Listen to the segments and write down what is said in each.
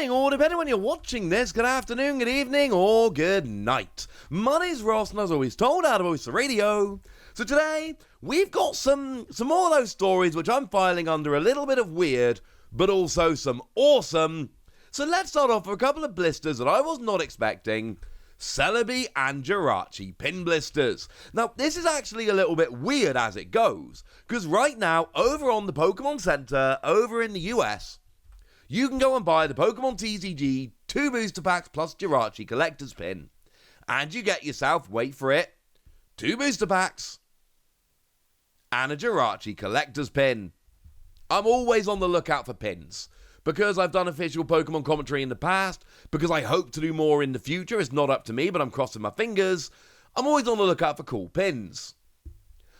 morning, or depending when you're watching this, good afternoon, good evening, or good night. My name's Ross, and as always told out of Voice the Radio. So today, we've got some more of those stories which I'm filing under a little bit of weird, but also some awesome. So let's start off with a couple of blisters that I was not expecting. Celebi and Jirachi pin blisters. Now, this is actually a little bit weird as it goes, because right now, over on the Pokemon Center, over in the US, you can go and buy the Pokemon TCG 2 booster packs plus Jirachi collector's pin, and you get yourself, wait for it, 2 booster packs and a Jirachi collector's pin. I'm always on the lookout for pins, because I've done official Pokemon commentary in the past, because I hope to do more in the future. It's not up to me, but I'm crossing my fingers. I'm always on the lookout for cool pins.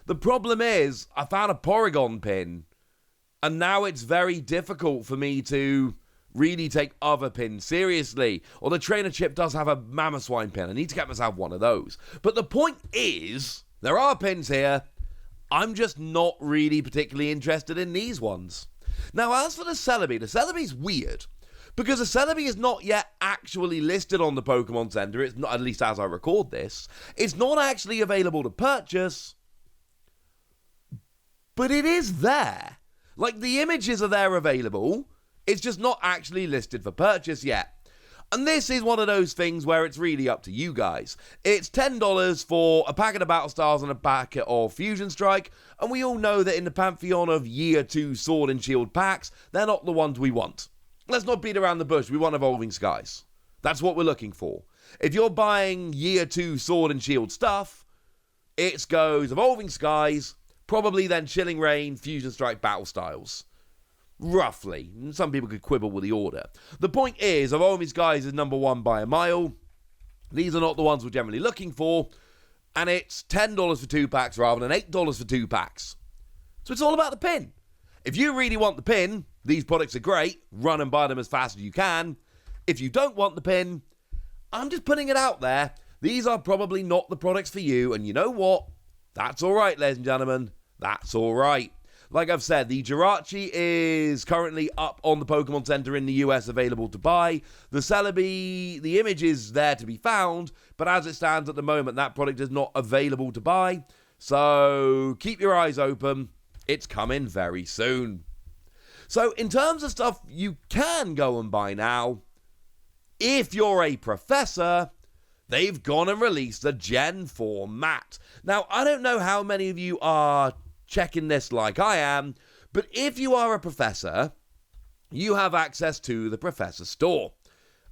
The problem is, I found a Porygon pin, and now it's very difficult for me to really take other pins seriously. Or the trainer chip does have a Mamoswine pin. I need to get myself one of those. But the point is, there are pins here. I'm just not really particularly interested in these ones. Now, as for the Celebi's weird, because the Celebi is not yet actually listed on the Pokemon Center. It's not, at least as I record this. It's not actually available to purchase, but it is there. Like, the images are there available, it's just not actually listed for purchase yet. And this is one of those things where it's really up to you guys. It's $10 for a packet of Battle Styles and a packet of Fusion Strike, and we all know that in the pantheon of Year 2 Sword and Shield packs, they're not the ones we want. Let's not beat around the bush, we want Evolving Skies. That's what we're looking for. If you're buying Year 2 Sword and Shield stuff, it goes Evolving Skies, probably then Chilling Reign, Fusion Strike, Battle Styles. Roughly. Some people could quibble with the order. The point is, Evolving Skies is number 1 by a mile. These are not the ones we're generally looking for. And it's $10 for 2 packs rather than $8 for 2 packs. So it's all about the pin. If you really want the pin, these products are great. Run and buy them as fast as you can. If you don't want the pin, I'm just putting it out there. These are probably not the products for you. And you know what? That's all right, ladies and gentlemen. That's all right. Like I've said, the Jirachi is currently up on the Pokemon Center in the US, available to buy. The Celebi, the image is there to be found, but as it stands at the moment, that product is not available to buy. So keep your eyes open. It's coming very soon. So in terms of stuff you can go and buy now, if you're a professor, they've gone and released the Gen 4 mat. Now, I don't know how many of you are checking this like I am, but if you are a professor, you have access to the Professor Store,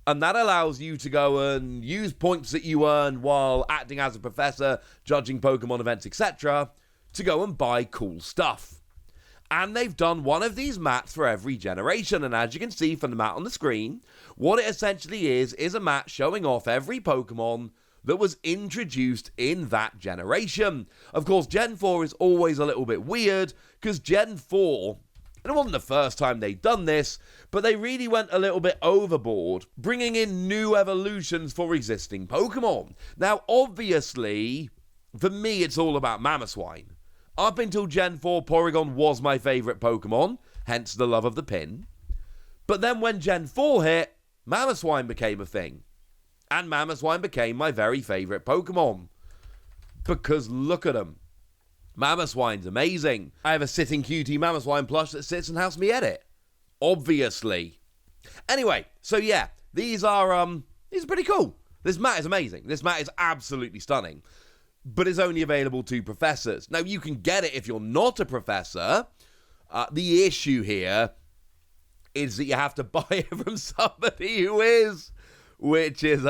and that allows you to go and use points that you earn while acting as a professor, judging Pokemon events, etc., to go and buy cool stuff. And they've done one of these mats for every generation, and as you can see from the mat on the screen, what it essentially is a mat showing off every Pokemon that was introduced in that generation. Of course, Gen 4 is always a little bit weird, because Gen 4, and it wasn't the first time they'd done this, but they really went a little bit overboard, bringing in new evolutions for existing Pokemon. Now, obviously, for me, it's all about Mamoswine. Up until Gen 4, Porygon was my favourite Pokemon, hence the love of the pin. But then when Gen 4 hit, Mamoswine became a thing. And Mamoswine became my very favourite Pokemon. Because look at him. Mamoswine's amazing. I have a sitting cutie Mamoswine plush that sits in House Me Edit. Obviously. Anyway, so yeah, these are pretty cool. This mat is amazing. This mat is absolutely stunning. But it's only available to professors. Now, you can get it if you're not a professor. The issue here is that you have to buy it from somebody who is, which is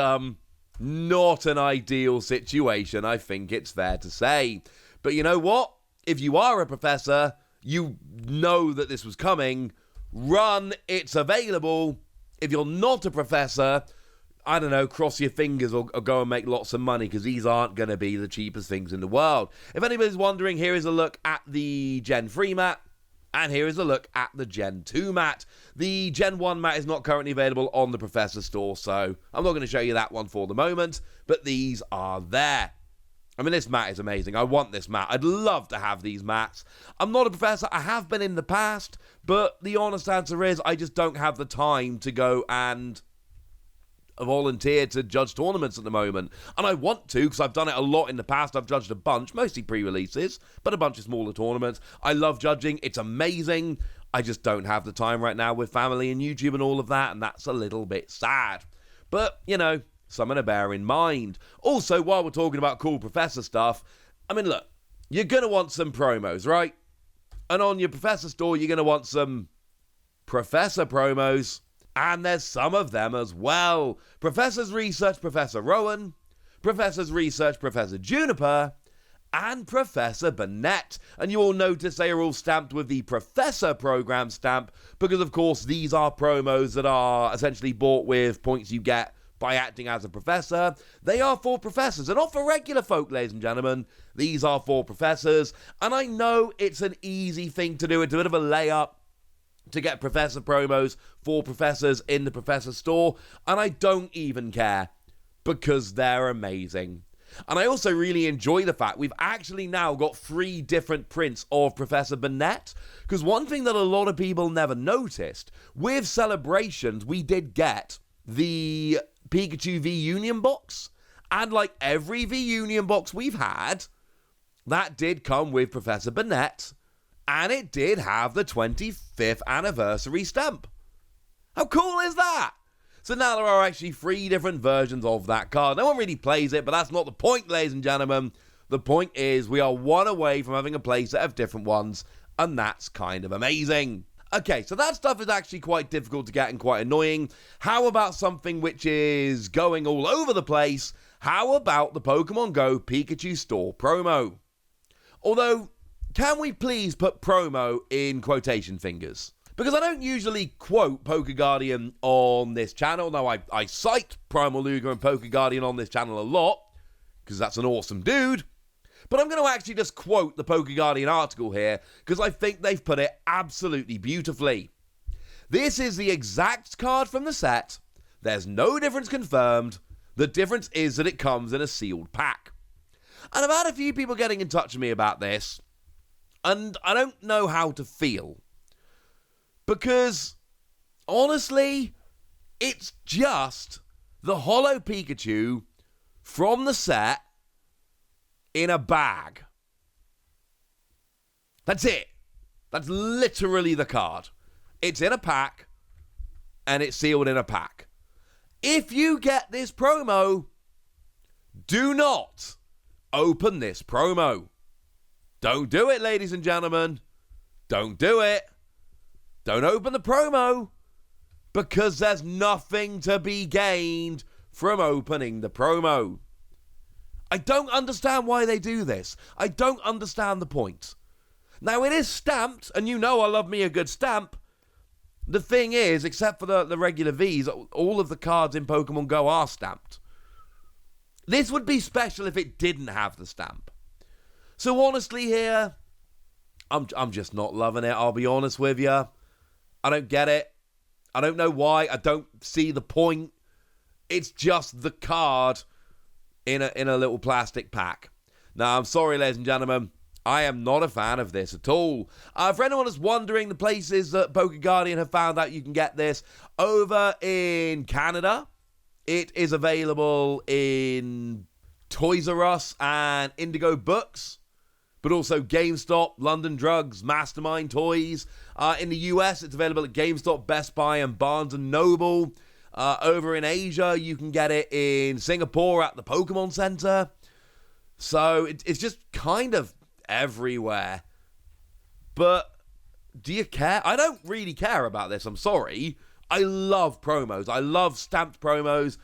not an ideal situation, I think it's fair to say. But you know what? If you are a professor, you know that this was coming. Run, it's available. If you're not a professor, I don't know, cross your fingers or go and make lots of money, because these aren't going to be the cheapest things in the world. If anybody's wondering, here is a look at the Gen 3 mat. And here is a look at the Gen 2 mat. The Gen 1 mat is not currently available on the Professor Store, so I'm not going to show you that one for the moment, but these are there. I mean, this mat is amazing. I want this mat. I'd love to have these mats. I'm not a professor. I have been in the past, but the honest answer is I just don't have the time to go and volunteer to judge tournaments at the moment. And I want to, because I've done it a lot in the past. I've judged a bunch, mostly pre-releases, but a bunch of smaller tournaments. I love judging. It's amazing. I just don't have the time right now with family and YouTube and all of that, and that's a little bit sad. But, you know, something to bear in mind. Also, while we're talking about cool professor stuff, I mean, look, you're going to want some promos, right? And on your professor store, you're going to want some professor promos. And there's some of them as well. Professor's Research, Professor Rowan, Professor's Research, Professor Juniper, and Professor Burnette. And you will notice they are all stamped with the Professor Program stamp because, of course, these are promos that are essentially bought with points you get by acting as a professor. They are for professors and not for regular folk, ladies and gentlemen. These are for professors. And I know it's an easy thing to do. It's a bit of a layup to get professor promos for professors in the professor store. And I don't even care because they're amazing. And I also really enjoy the fact we've actually now got 3 different prints of Professor Burnette. Because one thing that a lot of people never noticed, with Celebrations, we did get the Pikachu V-Union box. And like every V-Union box we've had, that did come with Professor Burnette. And it did have the 25th anniversary stamp. How cool is that? So now there are actually 3 different versions of that card. No one really plays it, but that's not the point, ladies and gentlemen. The point is we are one away from having a playset of different ones, and that's kind of amazing. Okay, so that stuff is actually quite difficult to get and quite annoying. How about something which is going all over the place? How about the Pokemon Go Pikachu Store promo? Although, can we please put promo in quotation fingers? Because I don't usually quote PokeGuardian on this channel. Now, I cite Primal Luger and PokeGuardian on this channel a lot, because that's an awesome dude. But I'm going to actually just quote the PokeGuardian article here, because I think they've put it absolutely beautifully. This is the exact card from the set. There's no difference confirmed. The difference is that it comes in a sealed pack. And I've had a few people getting in touch with me about this, and I don't know how to feel. Because, honestly, it's just the Holo Pikachu from the set in a bag. That's it. That's literally the card. It's in a pack, and it's sealed in a pack. If you get this promo, do not open this promo. Don't do it, ladies and gentlemen. Don't do it. Don't open the promo, because there's nothing to be gained from opening the promo. I don't understand why they do this. I don't understand the point. Now, it is stamped, and you know I love me a good stamp. The thing is, except for the regular Vs, all of the cards in Pokemon Go are stamped. This would be special if it didn't have the stamp. So honestly here, I'm just not loving it, I'll be honest with you. I don't get it. I don't know why. I don't see the point. It's just the card in a little plastic pack. Now, I'm sorry, ladies and gentlemen. I am not a fan of this at all. For anyone that's wondering, the places that PokeGuardian have found out you can get this, over in Canada, it is available in Toys R Us and Indigo Books, but also GameStop, London Drugs, Mastermind Toys. In the US, it's available at GameStop, Best Buy, and Barnes & Noble. Over in Asia, you can get it in Singapore at the Pokemon Center. So it's just kind of everywhere. But do you care? I don't really care about this, I'm sorry. I love promos. I love stamped promos.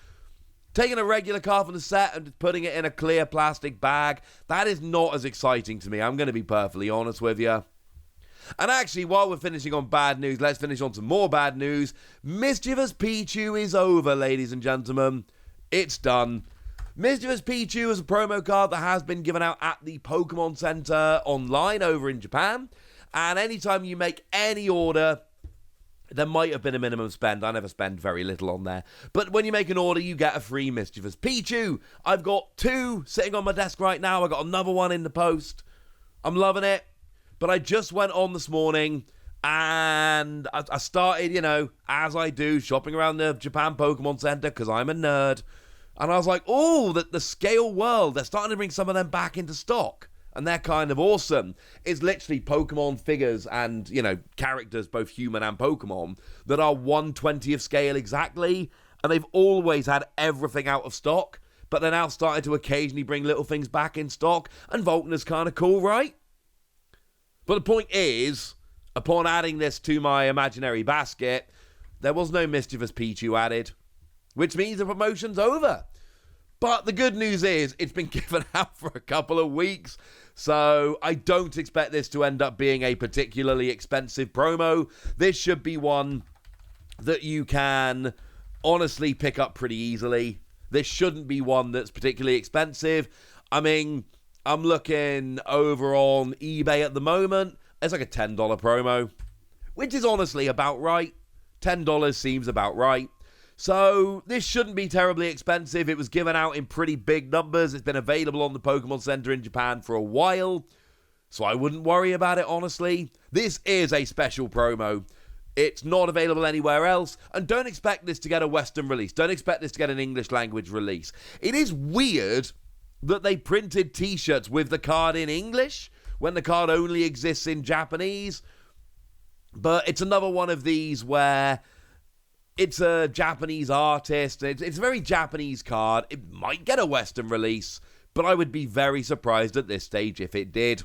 Taking a regular card from the set and putting it in a clear plastic bag, that is not as exciting to me. I'm going to be perfectly honest with you. And actually, while we're finishing on bad news, let's finish on some more bad news. Mischievous Pichu is over, ladies and gentlemen. It's done. Mischievous Pichu is a promo card that has been given out at the Pokemon Center online over in Japan. And anytime you make any order There might have been a minimum spend. I never spend very little on there. But when you make an order, you get a free Mischief Pichu. I've got 2 sitting on my desk right now. I got another one in the post. I'm loving it. But I just went on this morning and I started, as I do, shopping around the Japan Pokemon Center because I'm a nerd. And I was like, oh, the Scale World, they're starting to bring some of them back into stock. And they're kind of awesome. It's literally Pokemon figures and, characters, both human and Pokemon, that are 1/20th scale exactly. And they've always had everything out of stock. But they're now starting to occasionally bring little things back in stock. And Volkner's kind of cool, right? But the point is, upon adding this to my imaginary basket, there was no Mischievous Pichu added. Which means the promotion's over. But the good news is, it's been given out for a couple of weeks. So I don't expect this to end up being a particularly expensive promo. This should be one that you can honestly pick up pretty easily. This shouldn't be one that's particularly expensive. I mean, I'm looking over on eBay at the moment. It's like a $10 promo, which is honestly about right. $10 seems about right. So this shouldn't be terribly expensive. It was given out in pretty big numbers. It's been available on the Pokemon Center in Japan for a while. So I wouldn't worry about it, honestly. This is a special promo. It's not available anywhere else. And don't expect this to get a Western release. Don't expect this to get an English language release. It is weird that they printed t-shirts with the card in English when the card only exists in Japanese. But it's another one of these where it's a Japanese artist. It's a very Japanese card. It might get a Western release, but I would be very surprised at this stage if it did.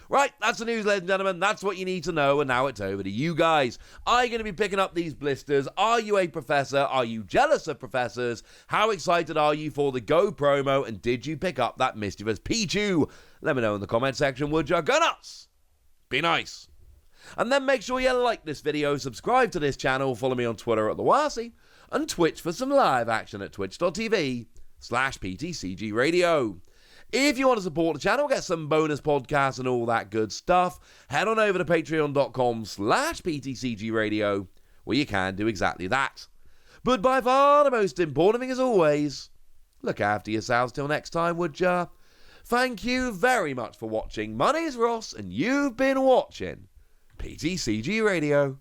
Right, that's the news, ladies and gentlemen. That's what you need to know, and now it's over to you guys. Are you going to be picking up these blisters? Are you a professor? Are you jealous of professors? How excited are you for the Go promo, and did you pick up that Mischievous Pichu? Let me know in the comment section, would you? Go nuts! Be nice. And then make sure you like this video, subscribe to this channel, follow me on Twitter at TheWarcy, and Twitch for some live action at twitch.tv/PTCG Radio. If you want to support the channel, get some bonus podcasts and all that good stuff, head on over to patreon.com/PTCG Radio, where you can do exactly that. But by far the most important thing as always, look after yourselves till next time, would ya? Thank you very much for watching. My name's Ross, and you've been watching PTCG Radio.